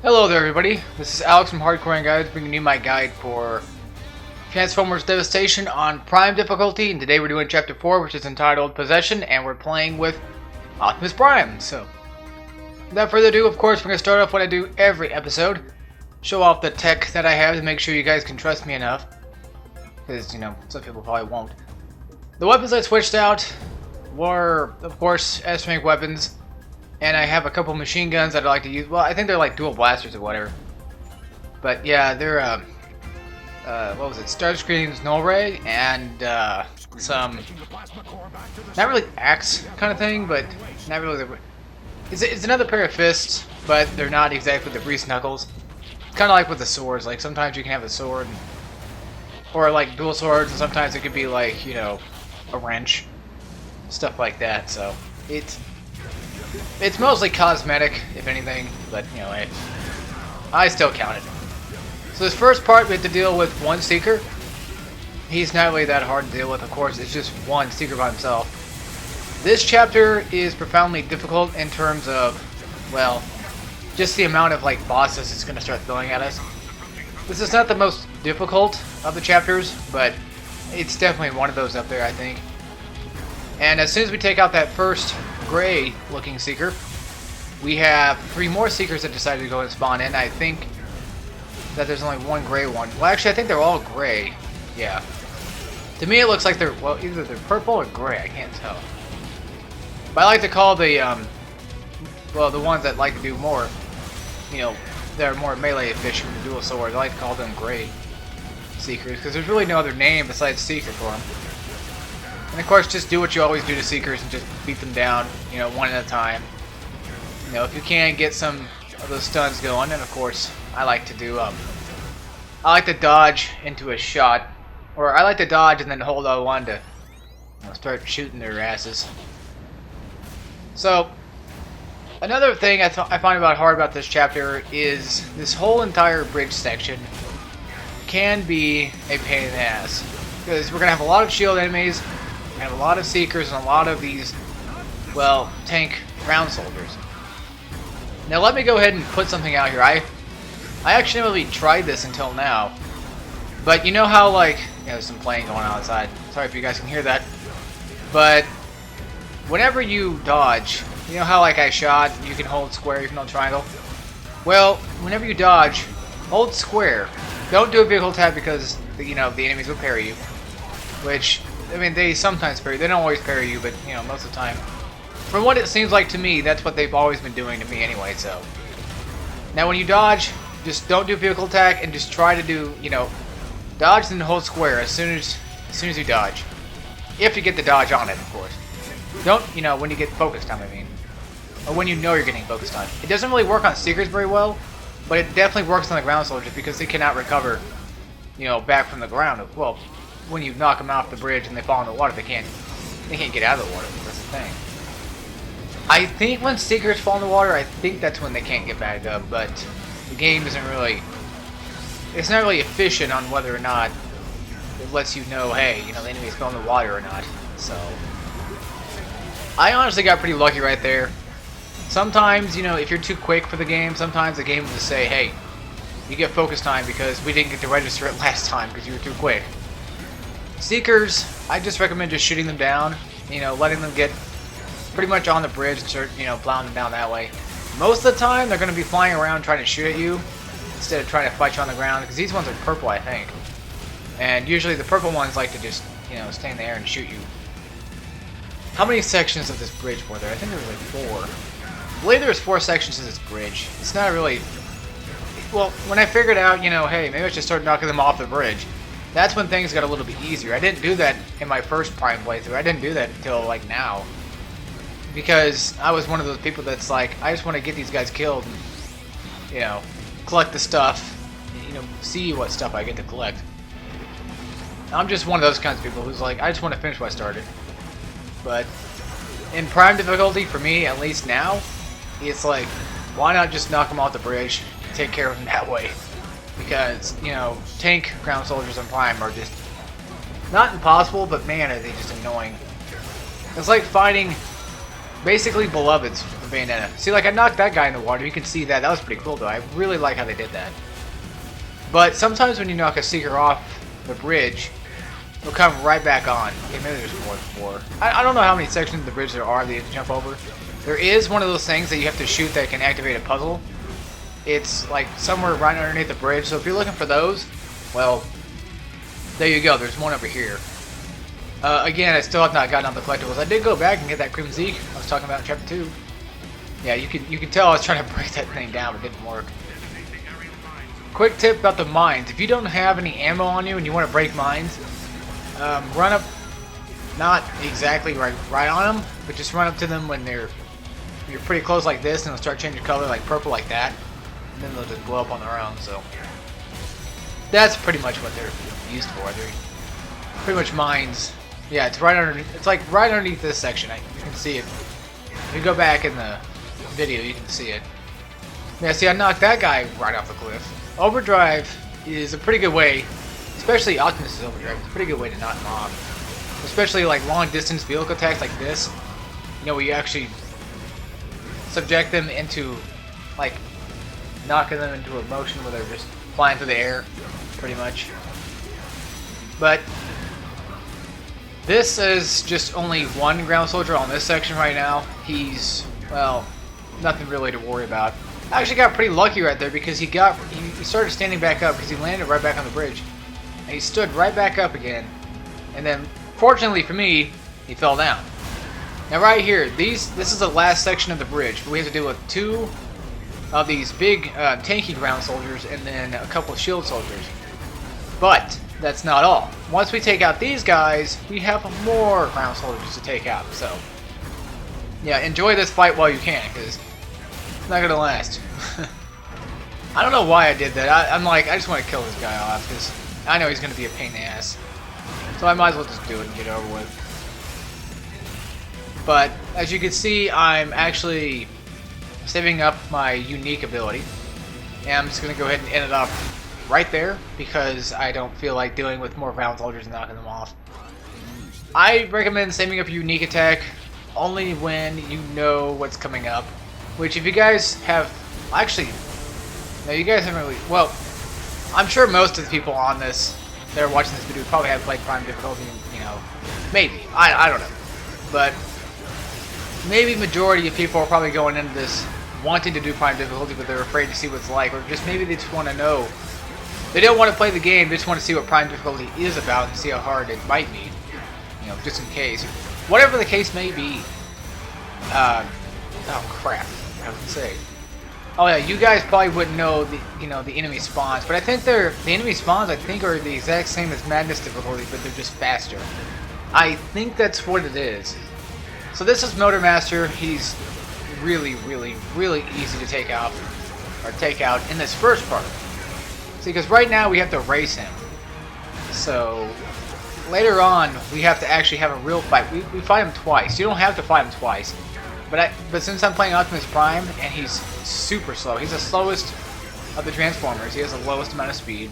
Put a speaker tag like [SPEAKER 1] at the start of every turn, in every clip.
[SPEAKER 1] Hello there everybody, this is Alex from Hardcore Guides bringing you my guide for Transformers Devastation on Prime difficulty, and today we're doing Chapter 4, which is entitled Possession, and we're playing with Optimus Prime. So, without further ado, of course, we're going to start off what I do every episode. Show off the tech that I have to make sure you guys can trust me enough. Because, you know, some people probably won't. The weapons I switched out were, of course, S-rank weapons. And I have a couple machine guns that I like to use. Well, I think they're like dual blasters or whatever. But yeah, they're what was it? Starscream's null ray and some not really axe kind of thing, but not really. It's another pair of fists, but they're not exactly the grease knuckles. It's kind of like with the swords. Like sometimes you can have a sword, or like dual swords, and sometimes it could be like, you know, a wrench, stuff like that. So it's mostly cosmetic, if anything, but, you know, I still count it. So this first part, we have to deal with one Seeker. He's not really that hard to deal with, of course, it's just one Seeker by himself. This chapter is profoundly difficult in terms of, well, just the amount of, like, bosses it's going to start throwing at us. This is not the most difficult of the chapters, but it's definitely one of those up there, I think. And as soon as we take out that first gray looking Seeker, we have 3 more Seekers that decided to go and spawn in. I think that there's only one gray one. Well, actually, I think they're all gray. Yeah. To me, it looks like they're, well, either they're purple or gray. I can't tell. But I like to call the, well, the ones that like to do more, you know, they're more melee efficient with dual swords. I like to call them gray Seekers, because there's really no other name besides Seeker for them. And of course, just do what you always do to Seekers and just beat them down, you know, one at a time. You know, if you can get some of those stuns going, and of course, I like to do, I like to dodge into a shot, or I like to dodge and then hold on1 to, you know, start shooting their asses. So, another thing I find hard about this chapter is this whole entire bridge section can be a pain in the ass, because we're gonna have a lot of shield enemies. We have a lot of Seekers and a lot of these, well, tank ground soldiers. Now let me go ahead and put something out here. I actually never really tried this until now. But you know how, like, you know, there's some playing going on outside. Sorry if you guys can hear that. But whenever you dodge, you know how, like, I shot, you can hold square, you can hold triangle? Well, whenever you dodge, hold square. Don't do a vehicle attack because, you know, the enemies will parry you. Which, I mean, they sometimes parry. They don't always parry you, but, you know, most of the time. From what it seems like to me, that's what they've always been doing to me anyway, so. Now, when you dodge, just don't do vehicle attack and just try to do, you know, dodge and hold square as soon as you dodge. If you get the dodge on it, of course. Don't, you know, when you get focus time, I mean. Or when you know you're getting focus time. It doesn't really work on Seekers very well, but it definitely works on the ground soldiers because they cannot recover, you know, back from the ground. Well, when you knock them off the bridge and they fall in the water, they can't get out of the water. That's the thing. I think when Seekers fall in the water, I think that's when they can't get back up, but the game isn't really, it's not really efficient on whether or not it lets you know, hey, you know, the enemies fell in the water or not. So I honestly got pretty lucky right there. Sometimes, you know, if you're too quick for the game, sometimes the game will just say, hey, you get focus time because we didn't get to register it last time because you were too quick. Seekers, I just recommend just shooting them down, you know, letting them get pretty much on the bridge and start, you know, plowing them down that way. Most of the time, they're going to be flying around trying to shoot at you instead of trying to fight you on the ground, because these ones are purple, I think. And usually the purple ones like to just, you know, stay in the air and shoot you. How many sections of this bridge were there? I think there was like 4. I believe there was 4 sections of this bridge. It's not really, well, when I figured out, you know, hey, maybe I should start knocking them off the bridge, that's when things got a little bit easier. I didn't do that in my first Prime playthrough. I didn't do that until, like, now. Because I was one of those people that's like, I just want to get these guys killed and, you know, collect the stuff, you know, see what stuff I get to collect. I'm just one of those kinds of people who's like, I just want to finish what I started. But in Prime difficulty, for me, at least now, it's like, why not just knock them off the bridge, take care of them that way? Because, you know, tank ground soldiers on Prime are just not impossible, but man, are they just annoying. It's like fighting basically beloveds of Bayonetta. See, like I knocked that guy in the water. You can see that. That was pretty cool, though. I really like how they did that. But sometimes when you knock a seeker off the bridge, they'll come right back on. Okay, maybe there's more than 4. I don't know how many sections of the bridge there are that you have to jump over. There is one of those things that you have to shoot that can activate a puzzle. It's like somewhere right underneath the bridge. So if you're looking for those, well, there you go. There's one over here. Again, I still have not gotten on the collectibles. I did go back and get that Crimson Zeke I was talking about in Chapter 2. Yeah, you can tell I was trying to break that thing down, but it didn't work. Quick tip about the mines. If you don't have any ammo on you and you want to break mines, run up, not exactly right on them, but just run up to them when you're pretty close like this, and they'll start changing color like purple like that, and then they'll just blow up on their own. So that's pretty much what they're used for. They're pretty much mines. Yeah, it's right underneath. It's like right underneath this section. You can see it. If you go back in the video, you can see it. Yeah, see, I knocked that guy right off the cliff. Overdrive is a pretty good way, especially Optimus' overdrive. It's a pretty good way to knock him off. Especially like long distance vehicle attacks like this. You know, where you actually subject them into like knocking them into a motion where they're just flying through the air, pretty much. But this is just only one ground soldier on this section right now. He's, well, nothing really to worry about. I actually got pretty lucky right there because he started standing back up because he landed right back on the bridge. And he stood right back up again. And then, fortunately for me, he fell down. Now right here, this is the last section of the bridge. We have to deal with 2 of these big tanky ground soldiers and then a couple of shield soldiers. But that's not all. Once we take out these guys, we have more ground soldiers to take out. So yeah, enjoy this fight while you can, because it's not gonna last. I don't know why I did that. I'm like, I just want to kill this guy off because I know he's gonna be a pain in the ass. So I might as well just do it and get it over with. But as you can see, I'm actually saving up my unique ability, and I'm just gonna go ahead and end it off right there because I don't feel like dealing with more ground soldiers and knocking them off. I recommend saving up your unique attack only when you know what's coming up. Which, if you guys have, actually, no, you guys haven't really. Well, I'm sure most of the people on this that are watching this video probably have played Prime difficulty. You know, maybe I don't know, but maybe majority of people are probably going into this wanting to do Prime difficulty, but they're afraid to see what it's like, or just maybe they just want to know. They don't want to play the game, they just want to see what Prime difficulty is about and see how hard it might be. You know, just in case. Whatever the case may be. Oh crap. I would say. Oh yeah, you guys probably wouldn't know the enemy spawns, but I think the enemy spawns I think are the exact same as Madness difficulty, but they're just faster. I think that's what it is. So this is Motor Master. He's really easy to take out in this first part. See, because right now we have to race him. So later on we have to actually have a real fight. We fight him twice. You don't have to fight him twice. But since I'm playing Optimus Prime and he's super slow, he's the slowest of the Transformers. He has the lowest amount of speed.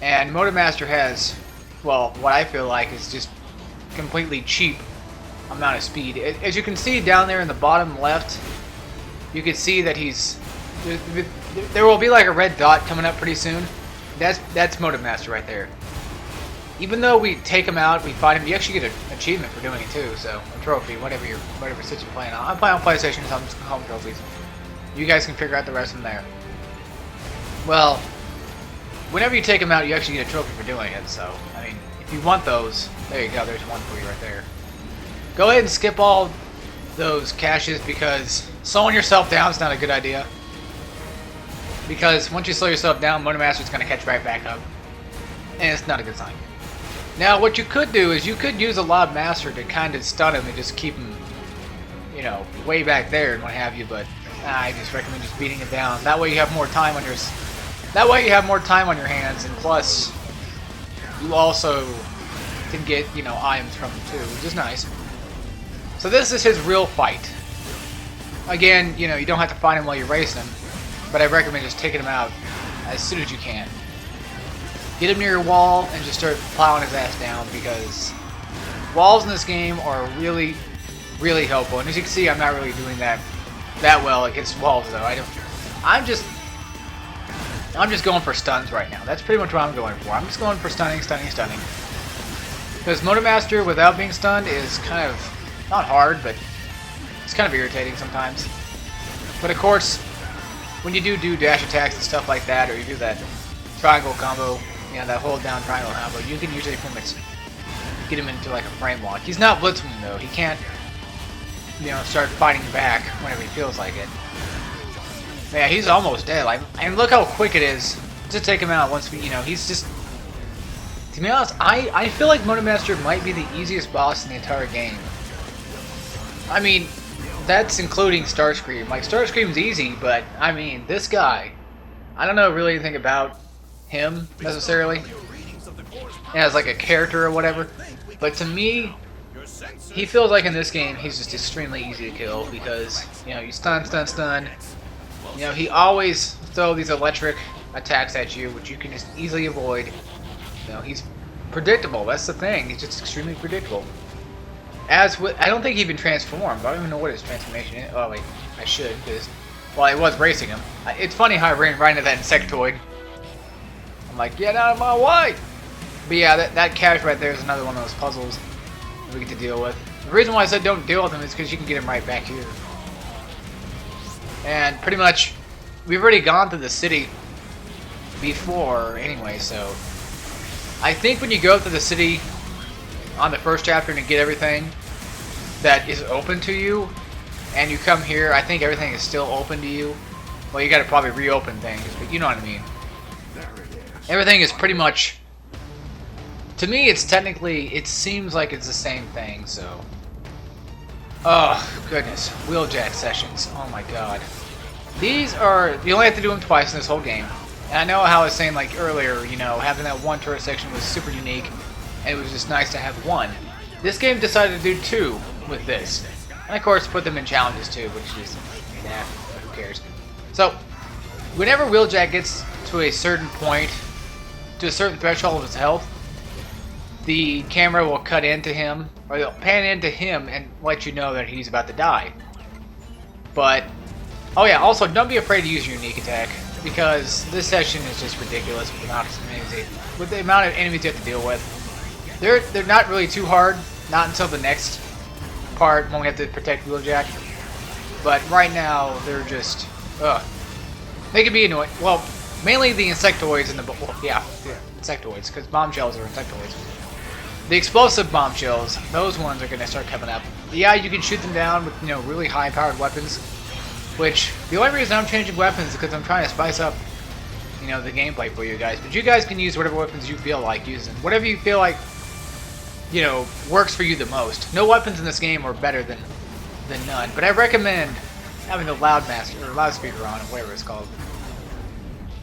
[SPEAKER 1] And Motor Master has, well, what I feel like is just completely cheap amount of speed. As you can see down there in the bottom left, you can see that there will be like a red dot coming up pretty soon. That's Motor Master right there. Even though we take him out, we fight him, you actually get an achievement for doing it too, so a trophy, whatever system you're playing on. I'm playing on PlayStation, so I'm just gonna call them trophies. You guys can figure out the rest from there. Well, whenever you take him out, you actually get a trophy for doing it, so, I mean, if you want those, there you go, there's one for you right there. Go ahead and skip all those caches because slowing yourself down is not a good idea. Because once you slow yourself down, Motor Master's gonna catch right back up. And it's not a good sign. Now, what you could do is you could use a Lob Master to kind of stun him and just keep him, you know, way back there and what have you. But I just recommend just beating it down. That way you have more time on your. That way you have more time on your hands, and plus, you also can get items from him too, which is nice. So this is his real fight. Again, you don't have to fight him while you're racing him, but I recommend just taking him out as soon as you can. Get him near your wall and just start plowing his ass down, because walls in this game are really really helpful. And as you can see, I'm not really doing that well against walls though. I'm just going for stuns right now. That's pretty much what I'm going for. I'm just going for stunning. Because Motormaster without being stunned is kind of not hard, but it's kind of irritating sometimes. But of course, when you do dash attacks and stuff like that, or you do that triangle combo, you know, that hold down triangle combo, you can usually pretty much get him into like a frame lock. He's not blitzing though. He can't, you know, start fighting back whenever he feels like it. Yeah, he's almost dead. Like, and look how quick it is to take him out once we, you know, he's just. To be honest, I feel like Motormaster might be the easiest boss in the entire game. I mean, that's including Starscream. Like, Starscream's easy, but I mean, this guy, I don't know really anything about him necessarily as like a character or whatever, but to me, he feels like in this game he's just extremely easy to kill because, you know, you stun. You know, he always throws these electric attacks at you, which you can just easily avoid. You know, he's predictable. That's the thing. He's just extremely predictable. As with, I don't think he even transformed. I don't even know what his transformation is. Oh wait, I should, because well, I was racing him. It's funny how I ran right into that insectoid. I'm like, get out of my way! But yeah, that cache right there is another one of those puzzles we get to deal with. The reason why I said don't deal with him is because you can get him right back here. And pretty much, we've already gone through the city before anyway, so I think when you go to the city on the first chapter and get everything that is open to you, and you come here, I think everything is still open to you. Well, you gotta probably reopen things, but you know what I mean. Everything is pretty much, to me, it's technically, it seems like it's the same thing, so. Oh, goodness. Wheeljack sessions. Oh my god. These are, you only have to do them twice in this whole game. And I know how I was saying like earlier, you know, having that one turret section was super unique, and it was just nice to have one. This game decided to do two with this. And of course put them in challenges too, which is, nah, who cares. So, whenever Wheeljack gets to a certain point, to a certain threshold of his health, the camera will cut into him, or they'll pan into him and let you know that he's about to die. But, oh yeah, also don't be afraid to use your unique attack, because this session is just ridiculous with the amount of enemies you have to deal with. They're not really too hard, not until the next part when we have to protect Wheeljack. But right now, they're just, they can be annoying. Well, mainly the insectoids and the, well, yeah, insectoids, because bombshells are insectoids. The explosive bombshells, those ones are going to start coming up. Yeah, you can shoot them down with, you know, really high-powered weapons, which, the only reason I'm changing weapons is because I'm trying to spice up, you know, the gameplay for you guys. But you guys can use whatever weapons you feel like using. Whatever you feel like, you know, works for you the most. No weapons in this game are better than none. But I recommend having the loudspeaker on, or whatever it's called.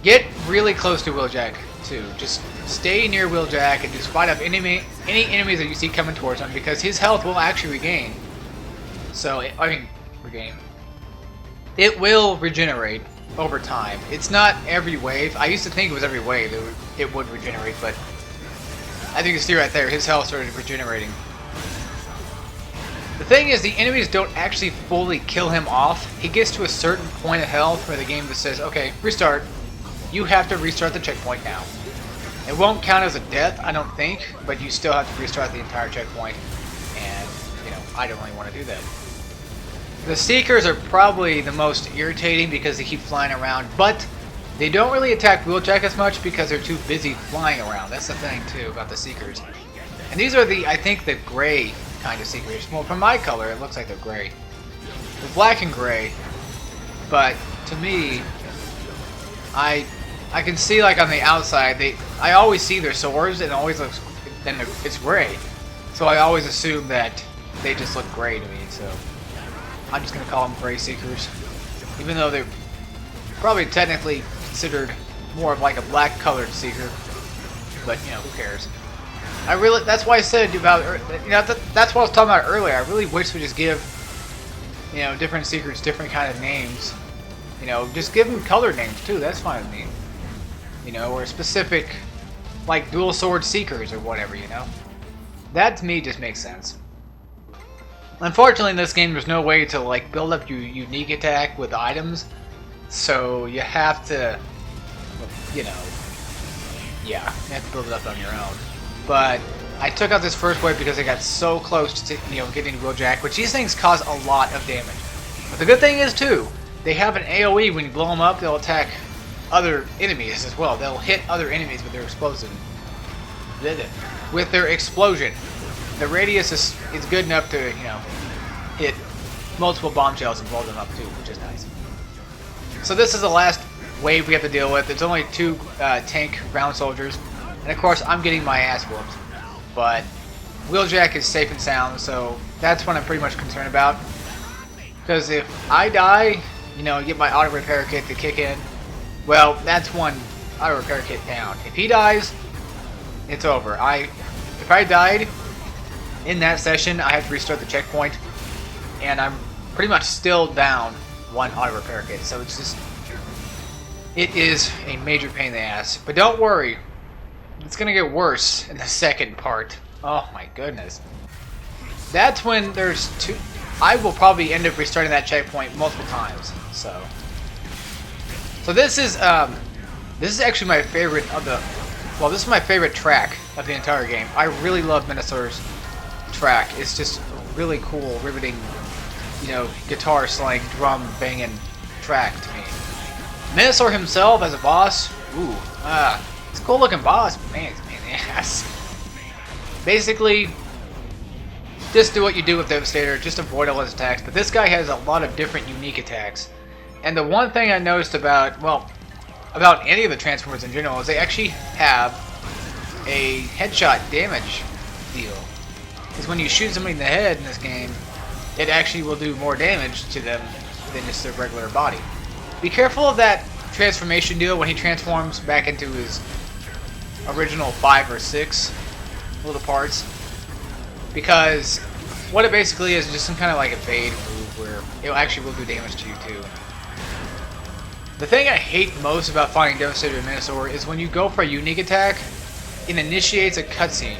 [SPEAKER 1] Get really close to Wheeljack too. Just stay near Wheeljack and just fight up any enemies that you see coming towards him, because his health will actually regain. So, regain. It will regenerate over time. It's not every wave. I used to think it was every wave it would regenerate, but as you can see right there, his health started regenerating. The thing is, the enemies don't actually fully kill him off. He gets to a certain point of health where the game just says, okay, restart. You have to restart the checkpoint now. It won't count as a death, I don't think, but you still have to restart the entire checkpoint. And, you know, I don't really want to do that. The Seekers are probably the most irritating because they keep flying around, but they don't really attack Wheeljack as much because they're too busy flying around. That's the thing, too, about the Seekers. And these are I think, the gray kind of Seekers. Well, from my color, it looks like they're gray. They're black and gray, but to me, I can see, like, on the outside, I always see their swords, and it always looks, and it's gray. So I always assume that they just look gray to me, so I'm just going to call them Gray Seekers. Even though they're probably technically considered more of like a black-colored Seeker. But, you know, who cares? That's why I said about, you know, that's what I was talking about earlier. I really wish we just give, you know, different Seekers different kind of names. You know, just give them colored names too, that's fine with me. You know, or specific, like dual sword Seekers or whatever, you know? That to me just makes sense. Unfortunately, in this game, there's no way to like build up your unique attack with items, so you have to, you know, yeah, you have to build it up on your own. But I took out this first wave because I got so close to, getting Wheeljack, which these things cause a lot of damage. But the good thing is too, they have an AOE. When you blow them up, they'll attack other enemies as well. They'll hit other enemies with their explosion. With their explosion. The radius is good enough to, hit multiple bomb shells and blow them up too, which is nice. So this is the last wave we have to deal with. There's only 2 tank ground soldiers, and of course I'm getting my ass whooped. But Wheeljack is safe and sound, so that's what I'm pretty much concerned about. Because if I die, get my auto repair kit to kick in, well, that's one auto repair kit down. If he dies, it's over. If I died in that session, I have to restart the checkpoint, and I'm pretty much still down 1 auto repair kit. So it is a major pain in the ass. But don't worry, it's gonna get worse in the second part. Oh my goodness. That's when there's 2. I will probably end up restarting that checkpoint multiple times. So this is actually my favorite of the. Well, this is my favorite track of the entire game. I really love Minosaur's track. It's just a really cool, riveting, guitar slang, drum banging track to me. Minosaur himself as a boss, it's a cool looking boss, but man, it's a pain in the ass. Basically, just do what you do with Devastator, just avoid all his attacks. But this guy has a lot of different unique attacks. And the one thing I noticed about any of the Transformers in general is they actually have a headshot damage deal. Because when you shoot somebody in the head in this game, it actually will do more damage to them than just their regular body. Be careful of that transformation deal when he transforms back into his original 5 or 6 little parts. Because what it basically is just some kind of like evade move where it actually will do damage to you too. The thing I hate most about fighting Devastator and Minosaur is when you go for a unique attack, it initiates a cutscene.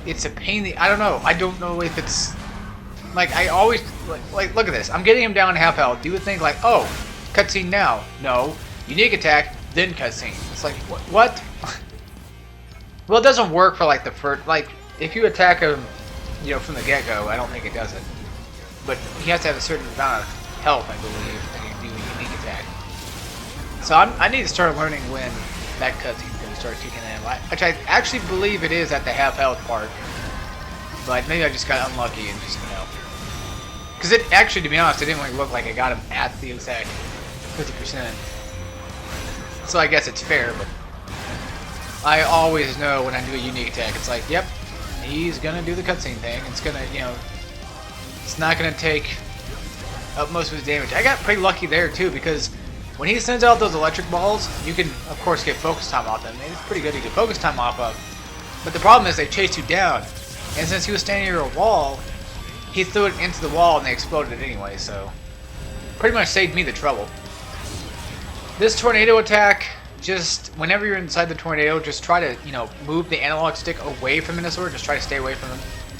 [SPEAKER 1] It's a pain in the... I don't know if it's... Like, I always... Like, look at this. I'm getting him down to half health. You would think like, oh, cutscene now. No. Unique attack, then cutscene. It's like, what? Well, it doesn't work for like the first... Like, if you attack him, from the get-go, I don't think it does it. But he has to have a certain amount of health, I believe, and you can do a unique attack. So I need to start learning when that cutscene is going to start kicking in, which I actually believe it is at the half health part. But maybe I just got unlucky and just, because it actually, to be honest, it didn't really look like I got him at the exact 50%. So I guess it's fair, but I always know when I do a unique attack, it's like, yep, he's going to do the cutscene thing. It's going to, it's not going to take up most of his damage. I got pretty lucky there, too, because when he sends out those electric balls, you can, of course, get focus time off them. It's pretty good to get focus time off of. But the problem is they chase you down. And since he was standing near a wall, he threw it into the wall and they exploded it anyway, so pretty much saved me the trouble. This tornado attack, just whenever you're inside the tornado, just try to, move the analog stick away from Minosaur. Just try to stay away from him.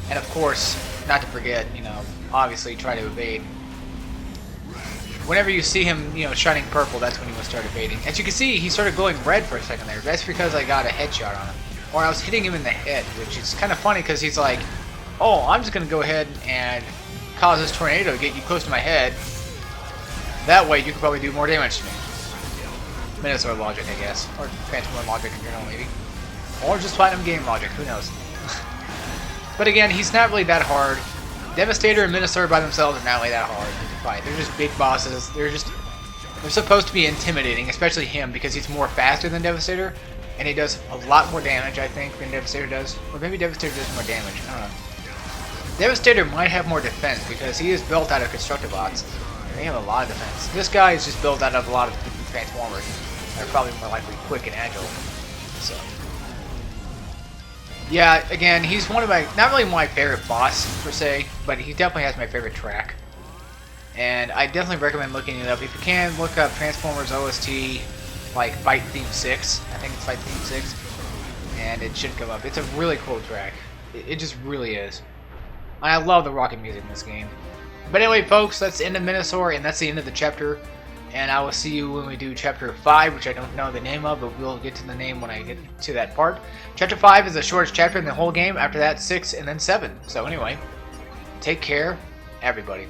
[SPEAKER 1] And of course, not to forget, obviously try to evade. Whenever you see him, shining purple, that's when you must start evading. As you can see, he started glowing red for a second there. That's because I got a headshot on him. Or I was hitting him in the head, which is kind of funny because he's like, oh, I'm just going to go ahead and cause this tornado to get you close to my head. That way you can probably do more damage to me. Minosaur logic, I guess. Or Transformer logic in general, maybe. Or just Platinum Game logic, who knows. But again, he's not really that hard. Devastator and Minosaur by themselves are not really that hard to fight. They're just big bosses. They're supposed to be intimidating, especially him, because he's more faster than Devastator, and he does a lot more damage, I think, than Devastator does. Or maybe Devastator does more damage. I don't know. Devastator might have more defense because he is built out of Constructibots. They have a lot of defense. This guy is just built out of a lot of different Transformers. They're probably more likely quick and agile. So, yeah, again, he's one of my, not really my favorite boss, per se, but he definitely has my favorite track. And I definitely recommend looking it up. If you can, look up Transformers OST, like Fight Theme 6. I think it's Fight Theme 6. And it should come up. It's a really cool track. It just really is. I love the rocket music in this game. But anyway, folks, that's the end of Minosaur, and that's the end of the chapter. And I will see you when we do Chapter 5, which I don't know the name of, but we'll get to the name when I get to that part. Chapter 5 is the shortest chapter in the whole game. After that, 6, and then 7. So anyway, take care, everybody.